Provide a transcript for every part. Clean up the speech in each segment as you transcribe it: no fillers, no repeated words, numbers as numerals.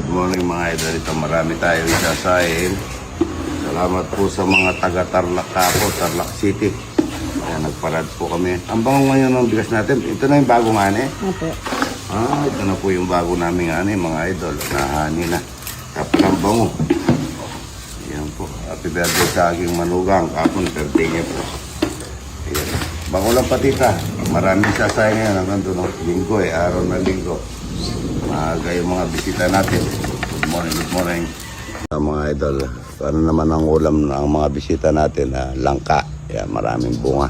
Good morning mga idol. Ito marami tayo isasahin. Salamat po sa mga taga Tarlac po, Tarlac City. Kaya nagparad po kami. Ang bango ngayon ng bigas natin. Ito na yung bago nga Opo. ito na po yung bago namin mga idol. Nahani na. Kapalang bango. Ayan po. Happy birthday sa aking manugang. Kapon, birthday niya po. Ayan. Bango lang patita. Maraming isasahin ngayon hanggang doon. Linggo araw na linggo. Maaga yung mga bisita natin. Good morning, good morning. Mga idol, ano naman ang ulam ng mga bisita natin? Langka. Yan, maraming bunga.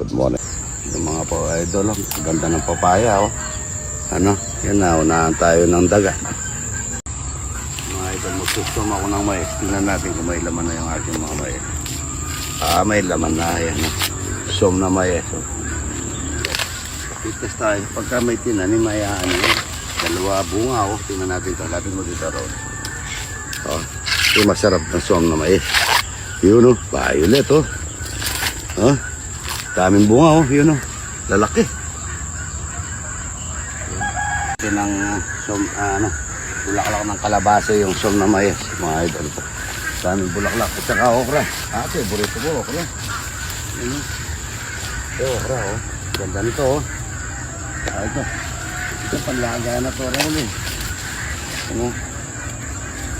Good morning. Yung mga po idol, ganda ng papaya. Oh. Ano? Yan na, unahan tayo ng daga. Mga idol, magsustom ako ng mais. Tingnan natin kung may laman na yung ating mga mais. May laman na. Yan. Som na mais. Oh. Itas tayo. Pagka may tinanim, may dalawa bunga. Oh. Tingnan natin ito. Lapin mo dito ron. Oh. Ito masarap ng som na mais. Yun oh. Violet oh. Oh. Daming bunga oh. Yun oh. Lalaki. Ito ng som, bulaklak ng kalabasa yung som na mais. Mga idol po. Daming bulaklak. At saka okra. Ate, burrito po okra. Yun oh. Ito okra oh. Ganda nito oh. Ito panlaga na to rin eh. Ano?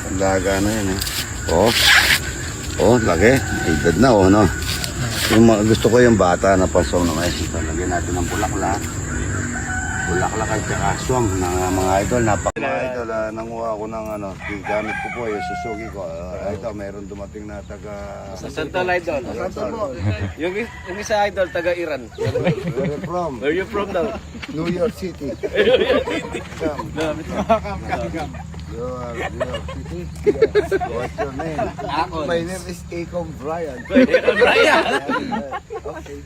Panlaga na yan eh. Laki. Edad na oh, no? Yung gusto ko yung bata na pasom na mais. Ito, lagyan natin ng bulaklak. Bulaklak at saka aswang ng mga idol. Mga idol, nanguha ako ng gamit ko po, yung Suzuki ko. Ito, mayroon dumating na taga... Sa Santol idol. Yung isa idol, taga Iran. Where you from? Where you from now? New York City. Come. You are New York City? Yes. What's your name? My name is Akon Brian. Brian! Okay.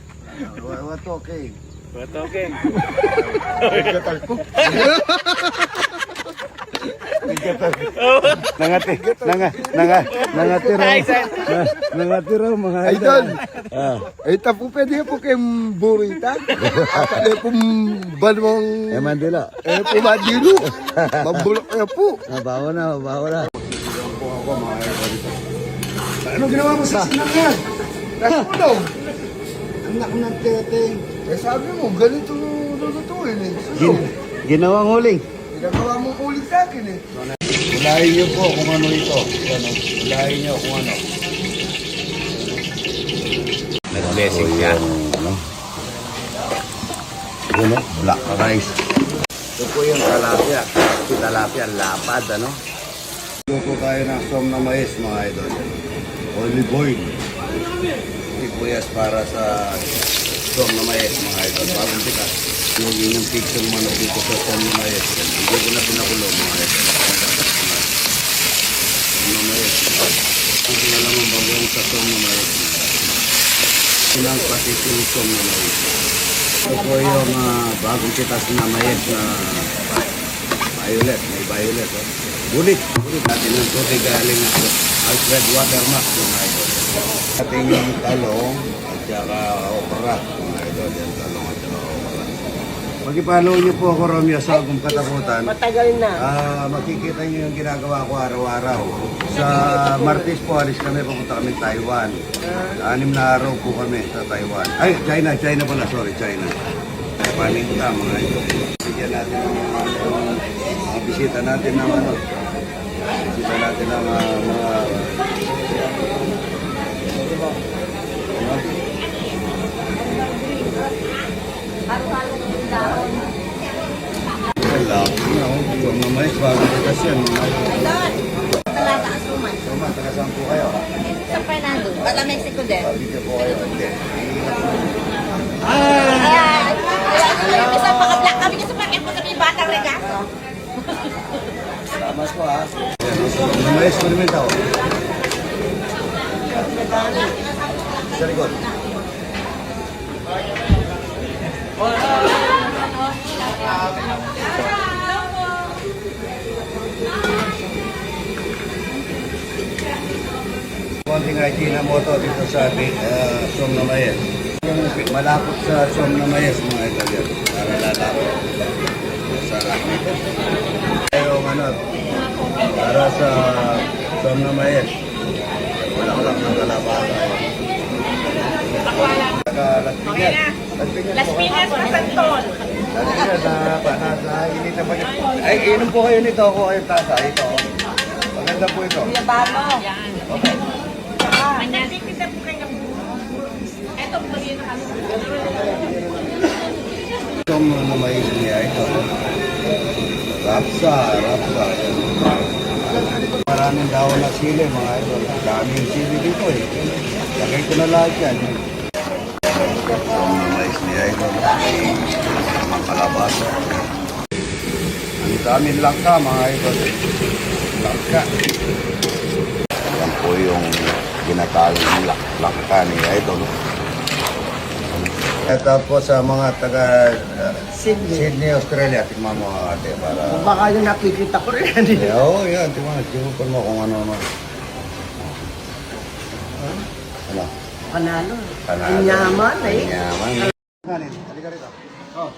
What okay? What okay? Nangatira mga Idol! Ito po pwede po kayong burita. Pwede po balwang... Mandila. Po madilo. Mabulok kayo po. Bawa na. Ano ginawa mo sa sinangan? Nakulong. Anak ng teteng. Sabi mo, ganito lulutuin eh. Ginawang huling. Ginagawa mo ulit sa akin eh. Ulahin niyo po kung ano ito. Ulahin niyo kung ano. Nag-blessing siya. Yun black rice. Ito po yung talapia. Si talapia, lapad, Luto tayo ng som na mais, mga idol. Olive oil. Sibuyas para sa som na mais, mga idol. Bagong pitas. Yung picture manok dito sa som na mais. Hindi ko na pinakulo, mga idol. Som na mais. Hindi na lang ang bagong sa som na mais. Silang pati yung som na mais. Ito po yung bagong pitas na mais na violet. May violet. Bulit natin ang tubig galing ako. Alfred Watermark, mga idol. Ating yung talong at saka okra, mga idol. Yan talong at saka okra. Pag-ipalo niyo po ako, Romeo, sa Agong Katakutan. Matagal na. Makikita niyo yung ginagawa ko araw-araw. Sa Martes po, alis kami, pupunta kami Taiwan. 6 na araw po kami sa Taiwan. Ay, China pala, sorry, China. Paninta, mga idol. Bigyan natin mga bisita natin ng bisita natin ng mga kung mamay bago bukas yan. Talata Asuman. Taga saan po kayo? Sa Fernando. Bata Mexico din. Dito po kayo. Hindi. Isang paka-black kami kasi pakit mo kami batang regaso. Salamat po ha. Mamay experiment ako. Sa likod. Konting IT na moto dito sa ating som na mayes. Malapot sa som na mayes mga Italian. Para lalapot. Sarap. Yung Para sa Tom na Mayes. Wala ng kalabasa. Las Okay na. Las Piñas na Santol. Inita pa niya. Ay, inom po kayo nito. Ako kayo tasa. Ito. Maganda po ito. Yabano. Yan. Okay. Nagtitinda po kayo ng eto po yun na kami. Tom na Mayes niya ito. Rapsa. Maraming daw na sili mga idol. Daming sili dito eh. Lagay ko na lahat yan. Tom na mais niya idol. Mga kalabasa. Ang daming langka mga idol. Langka. Yan po yung ginataling langka ni idol. Ito po sa mga taga Sydney, Australia. Tingnan mo ate para... Baka yung nakikita ko rin. Oo, yan. Tingnan mo kung ano. Ano? Panalo. Panalo. Ang yaman eh. Yaman. Kanin, halika rito. Oh.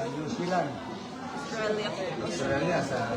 New Zealand. Australia sa...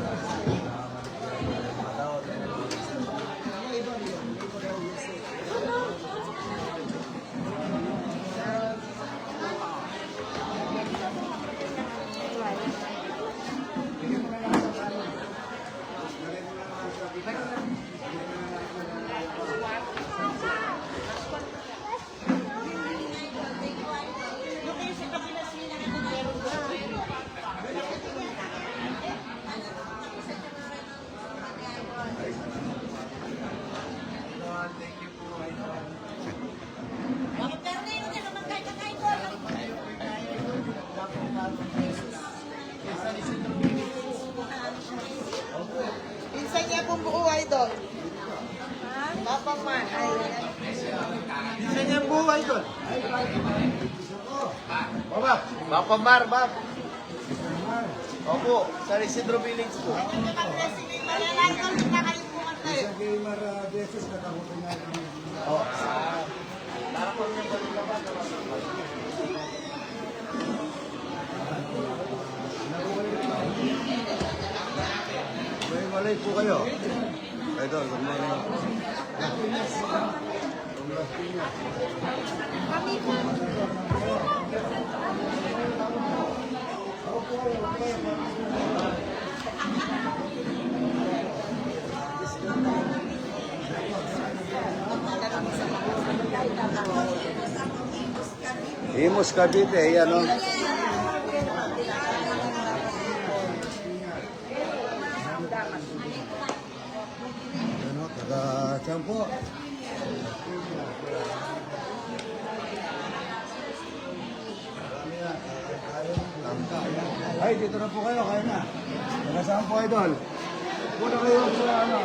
Pinsan niya pong buo, idol. Papang man. Pinsan niya buo, idol. Baba. Papang mar, bab. Opo, sa Isidro Village po. Malay po kayo. Idol, good morning. Imus Cavite, yan o. Ano, taga-saan po? Ay, dito na po kayo, kaya na. Taga-saan po, idol? Puna kayo sa ano?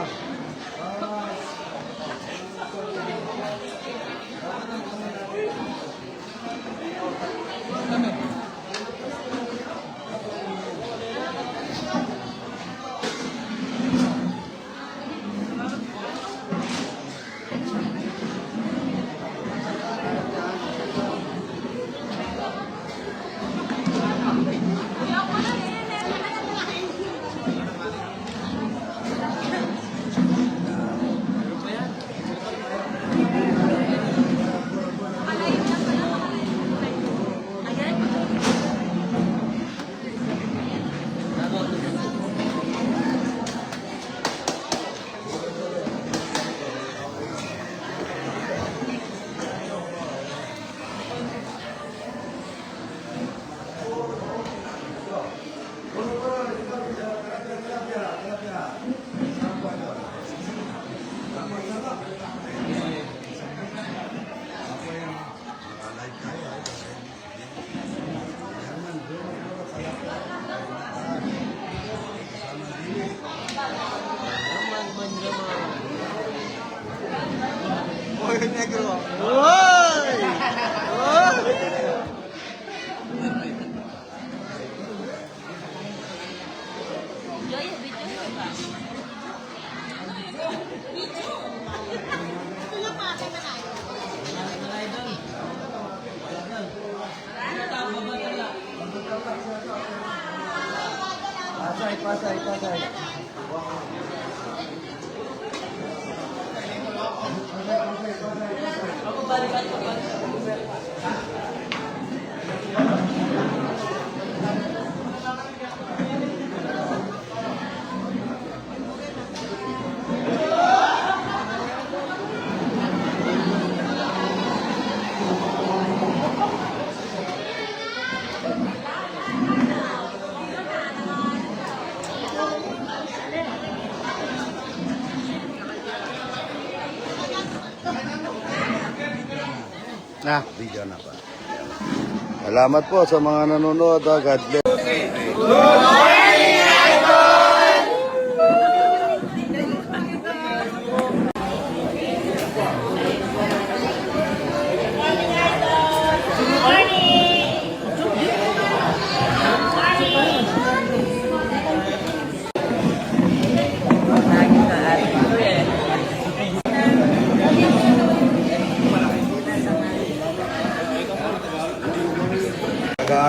Na, video na pa. Salamat po sa mga nanonood. God bless.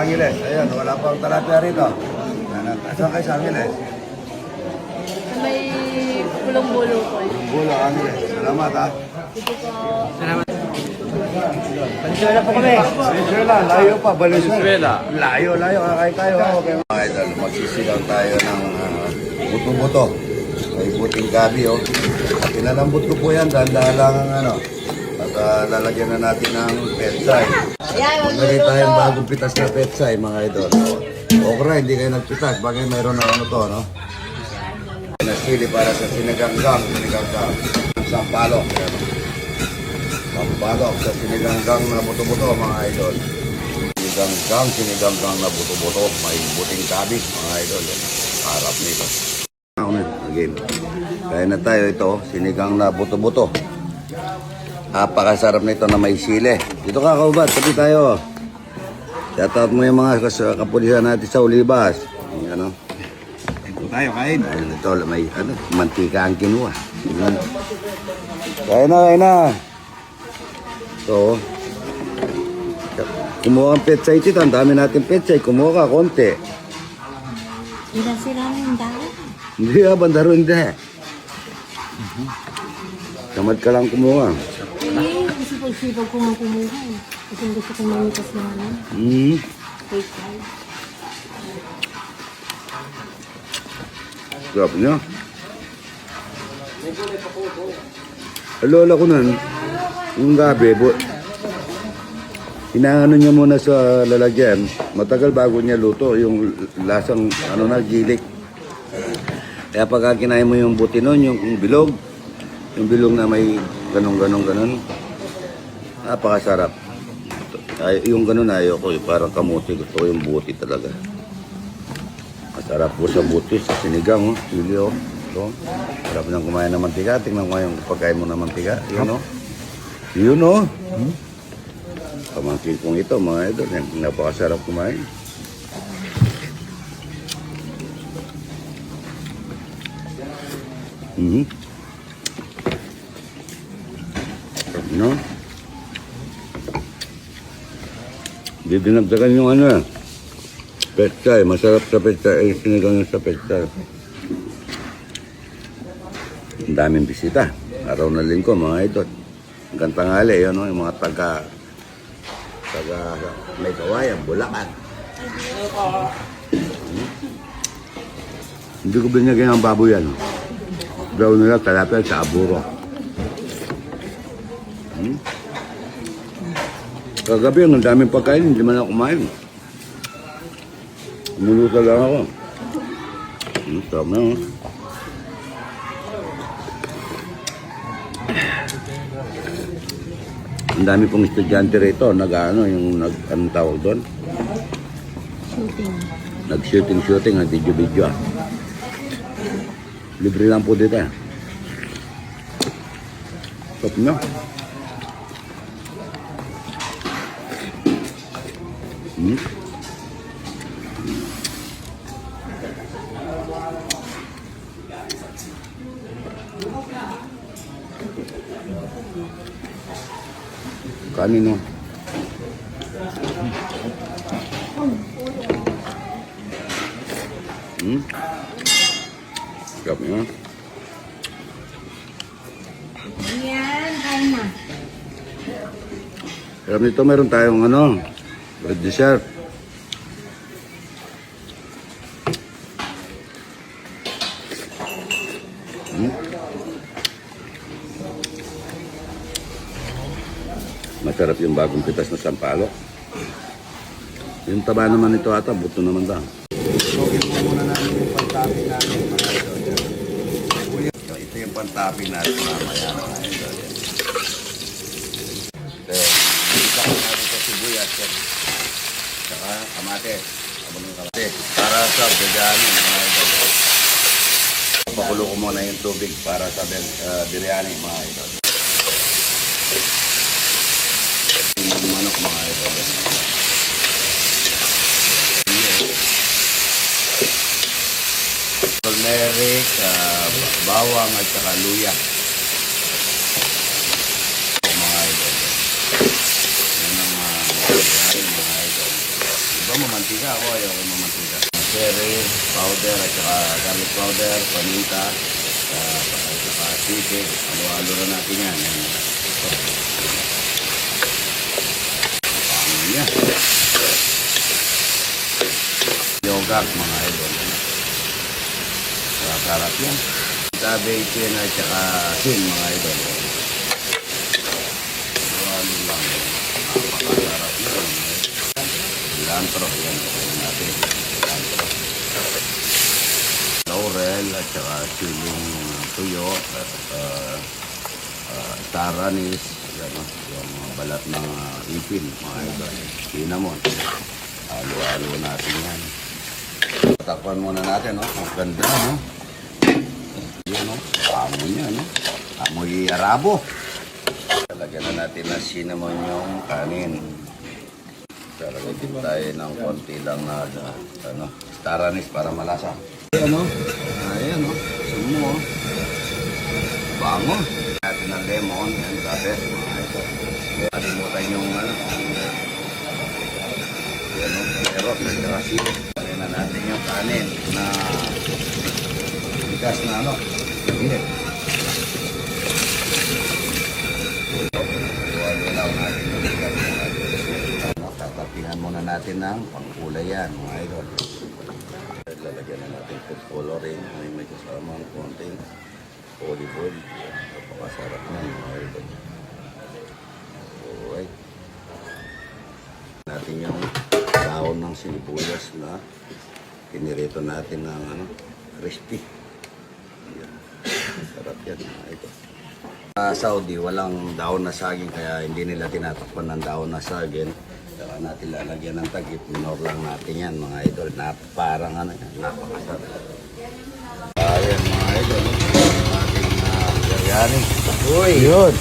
Angeles, ayan, wala pang talapia rito. Saan kayo sa Angeles? May pulong-bulo po. Bulo, Angeles. Salamat ha. Pansyola po kami. Venezuela, layo pa. Venezuela. Layo, kakay tayo. Okay. Mga idol, magsisigaw tayo ng buto-buto. May buting gabi, oh. At inalambot ko po yan, dahan-dahan lang ang ano. At lalagyan na natin ng petsay. Pagkali tayong bagong pitas na petsay, mga idol. Okra, hindi kayo nagpitas. Bagay mayroon na ano to, no? Nasili para sa siniganggang. Sampalok. Sampalok sa siniganggang na buto-buto, mga idol. Siniganggang na buto-buto. May buting gabi, mga idol. Harap nito. Again. Kaya na tayo ito, sinigang na buto-buto. Napakasarap nito na may sile. Dito ka, kaubat. Sabi tayo. Shoutout mo yung mga kapulisan natin sa Olivas. Ano? Ito tayo, kain. Ito, may mantika ang kinuha. Kaya na. So, kumuha ang petsay dito. Ang dami natin petsay. Kumuha ka, konti. Ilan sila ng dahil? Hindi ka, bandaro hindi. Tamad ka lang kumuha. Eh, sipag-sipag ko nga kumuha eh. Kasi gusto kong manitas na ano. Fake life. Sarap niya. Lola ko nun, yung gabi, inaano niya muna sa lalagyan. Matagal bago niya luto, yung lasang gilik. Kaya pagka kinain mo yung buti nun, yung bilog na may ganon. Napakasarap. Yung ganon ayoko, parang kamuti. Gusto ko yung buti talaga. Masarap po sa buti, sa sinigang, oh. Sili, oh. Ito. Sarap nang kumain ng mantika. Tingnan ko yung pagkain mo ng mantika. Yun, oh. Yun, oh. Pamangkin kong ito, mga idol. Napakasarap kumain. No? Di dinagdagan yung ano, petsay. Masarap sa petsay. Sinigang yung sa petsay. Ang daming bisita. Araw na linggo, mga idol. Hanggang tanghali, yun, no? Yung mga taga may kawayan, Bulacan. Hindi ko binigyan ng baboy yan. Daw nila talapia sa aburo. Kagabi, ang daming pagkain, hindi man ako kumain. Umuluta lang ako. Sarap na, oh. Ang dami pong estudyante rito, anong tawag doon? Shooting. Nag-shooting, video. Libre lang po dito. Sarap na. Kanin, no? Sarap yun. Ayan, kain na. Sarap nito, meron tayong bread dessert. Masarap yung bagong pitas na sampalok. Yung taba naman nito ata, buto naman lang. Sogin mo muna namin yung pagtabi namin, mga idol. Ito yung pantapi natin mamaya, mga idol. Isa ko natin sa sibuyas yan. Saka kamatis. Abang yung kamatis. Para sa biryani, mga idol. Pakulo ko muna yung tubig para sa biryani, mga idol. Yung manok, mga idol. Turmeric, bawang at saka luya. Mga idol. Yan ang mga idol. Iba mamantika ako, ayaw ko mamantika. Cherry, powder at saka garlic powder, paminta, at saka sisig. Halo-halo na natin yan. Pangin niya. Yogurt, mga idol. Sarap yan. Cabbage yan at saka asin, mga idol. Halo lang. Napakasarap yan. Cilantro, yan. Kain natin. Cilantro. Laurel at saka siling tuyo at taranis. Yan, yung balat ng ipin, mga idol. Cinnamon. Halo-halo natin yan. Takpan muna natin, no? Ang ganda, no? Yan, no? Amoy niya, no? Amoy arabo. Talagyan na natin ng cinnamon yung kanin. Talagyan din tayo ng konti lang na, taranis para malasa. Ayan, no? Ayan, no? Sumo, oh. Bango. Natin ng lemon, yan, kapes, mga ito. Kalimutan yung, yan, no? Erot, at sili. Na natin yung kanin na bigas na init. Wala natin yung bigas na tatapihan muna natin ng pangkulay yan, mga idol. Lalagyan na natin food coloring. May kasama ang konting olive oil. Napakasarap na, mga idol. Alright. Natin yung daon ng sinibuyas na pinirito natin ng crispy. Ayan. Sarap yan, mga ito. Sa Saudi, walang daon na saging kaya hindi nila tinatakpan ng daon na saging. Saka natin lalagyan ng tagip. Minor lang natin yan, mga idol. Parang napakasarap. Ayan, mga idol. Ating biryani. Uy! Yun.